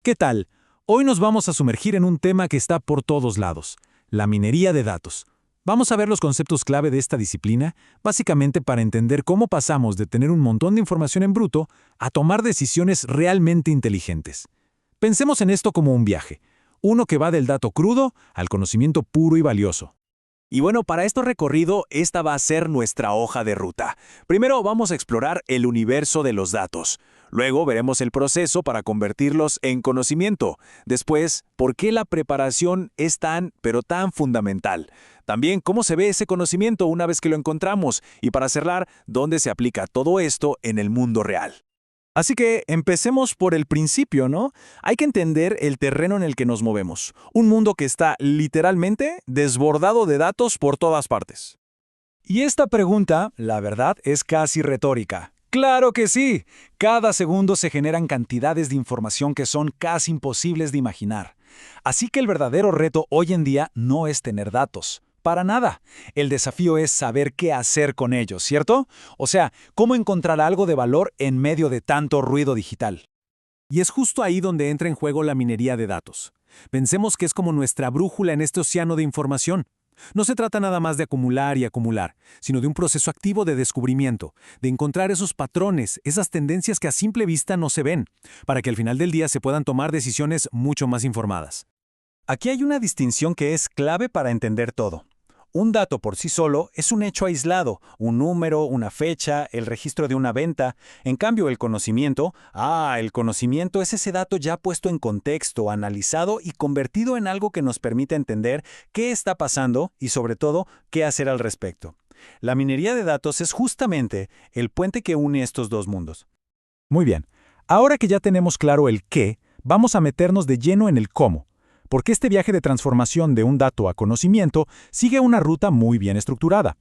¿Qué tal? Hoy nos vamos a sumergir en un tema que está por todos lados, la minería de datos. Vamos a ver los conceptos clave de esta disciplina, básicamente para entender cómo pasamos de tener un montón de información en bruto a tomar decisiones realmente inteligentes. Pensemos en esto como un viaje, uno que va del dato crudo al conocimiento puro y valioso. Y bueno, para este recorrido, esta va a ser nuestra hoja de ruta. Primero vamos a explorar el universo de los datos. Luego veremos el proceso para convertirlos en conocimiento. Después, por qué la preparación es pero tan fundamental. También cómo se ve ese conocimiento una vez que lo encontramos. Y para cerrar, dónde se aplica todo esto en el mundo real. Así que empecemos por el principio, ¿no? Hay que entender el terreno en el que nos movemos. Un mundo que está literalmente desbordado de datos por todas partes. Y esta pregunta, la verdad, es casi retórica. ¡Claro que sí! Cada segundo se generan cantidades de información que son casi imposibles de imaginar. Así que el verdadero reto hoy en día no es tener datos. Para nada. El desafío es saber qué hacer con ellos, ¿cierto? O sea, cómo encontrar algo de valor en medio de tanto ruido digital. Y es justo ahí donde entra en juego la minería de datos. Pensemos que es como nuestra brújula en este océano de información. No se trata nada más de acumular y acumular, sino de un proceso activo de descubrimiento, de encontrar esos patrones, esas tendencias que a simple vista no se ven, para que al final del día se puedan tomar decisiones mucho más informadas. Aquí hay una distinción que es clave para entender todo. Un dato por sí solo es un hecho aislado, un número, una fecha, el registro de una venta. En cambio, el conocimiento es ese dato ya puesto en contexto, analizado y convertido en algo que nos permite entender qué está pasando y, sobre todo, qué hacer al respecto. La minería de datos es justamente el puente que une estos dos mundos. Muy bien. Ahora que ya tenemos claro el qué, vamos a meternos de lleno en el cómo. Porque este viaje de transformación de un dato a conocimiento sigue una ruta muy bien estructurada.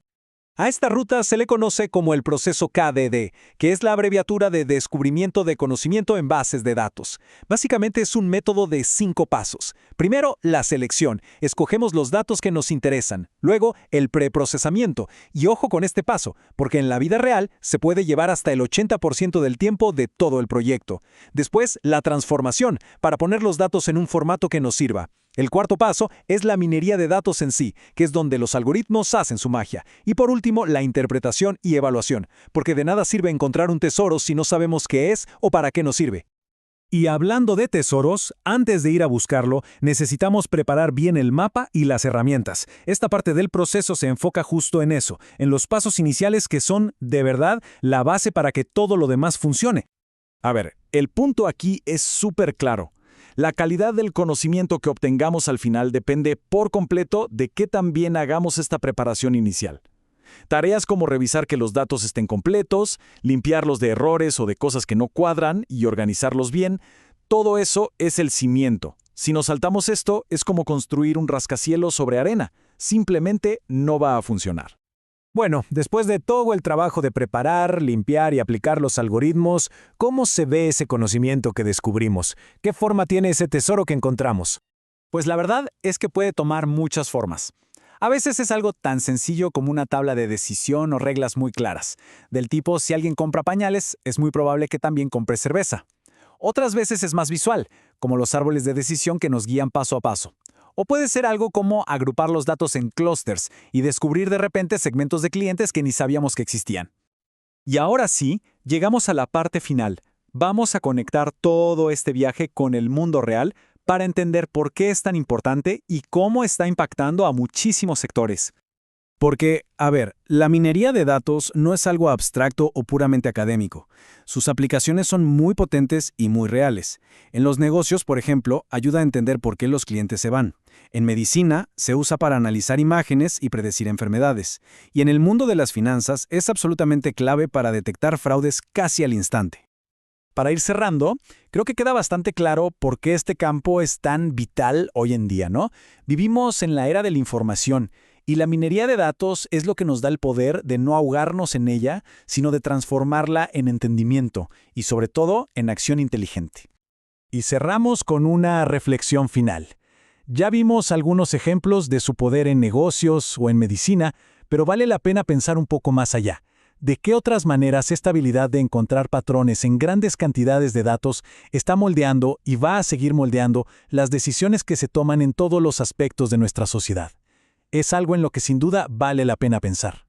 A esta ruta se le conoce como el proceso KDD, que es la abreviatura de descubrimiento de conocimiento en bases de datos. Básicamente es un método de 5 pasos. Primero, la selección. Escogemos los datos que nos interesan. Luego, el preprocesamiento. Y ojo con este paso, porque en la vida real se puede llevar hasta el 80% del tiempo de todo el proyecto. Después, la transformación, para poner los datos en un formato que nos sirva. El cuarto paso es la minería de datos en sí, que es donde los algoritmos hacen su magia. Y por último, la interpretación y evaluación, porque de nada sirve encontrar un tesoro si no sabemos qué es o para qué nos sirve. Y hablando de tesoros, antes de ir a buscarlo, necesitamos preparar bien el mapa y las herramientas. Esta parte del proceso se enfoca justo en eso, en los pasos iniciales que son, de verdad, la base para que todo lo demás funcione. A ver, el punto aquí es súper claro. La calidad del conocimiento que obtengamos al final depende por completo de qué tan bien hagamos esta preparación inicial. Tareas como revisar que los datos estén completos, limpiarlos de errores o de cosas que no cuadran y organizarlos bien, todo eso es el cimiento. Si nos saltamos esto, es como construir un rascacielos sobre arena. Simplemente no va a funcionar. Bueno, después de todo el trabajo de preparar, limpiar y aplicar los algoritmos, ¿cómo se ve ese conocimiento que descubrimos? ¿Qué forma tiene ese tesoro que encontramos? Pues la verdad es que puede tomar muchas formas. A veces es algo tan sencillo como una tabla de decisión o reglas muy claras. Del tipo, si alguien compra pañales, es muy probable que también compre cerveza. Otras veces es más visual, como los árboles de decisión que nos guían paso a paso. O puede ser algo como agrupar los datos en clústeres y descubrir de repente segmentos de clientes que ni sabíamos que existían. Y ahora sí, llegamos a la parte final. Vamos a conectar todo este viaje con el mundo real para entender por qué es tan importante y cómo está impactando a muchísimos sectores. Porque, a ver, la minería de datos no es algo abstracto o puramente académico. Sus aplicaciones son muy potentes y muy reales. En los negocios, por ejemplo, ayuda a entender por qué los clientes se van. En medicina, se usa para analizar imágenes y predecir enfermedades. Y en el mundo de las finanzas, es absolutamente clave para detectar fraudes casi al instante. Para ir cerrando, creo que queda bastante claro por qué este campo es tan vital hoy en día, ¿no? Vivimos en la era de la información. Y la minería de datos es lo que nos da el poder de no ahogarnos en ella, sino de transformarla en entendimiento y sobre todo en acción inteligente. Y cerramos con una reflexión final. Ya vimos algunos ejemplos de su poder en negocios o en medicina, pero vale la pena pensar un poco más allá. ¿De qué otras maneras esta habilidad de encontrar patrones en grandes cantidades de datos está moldeando y va a seguir moldeando las decisiones que se toman en todos los aspectos de nuestra sociedad? Es algo en lo que sin duda vale la pena pensar.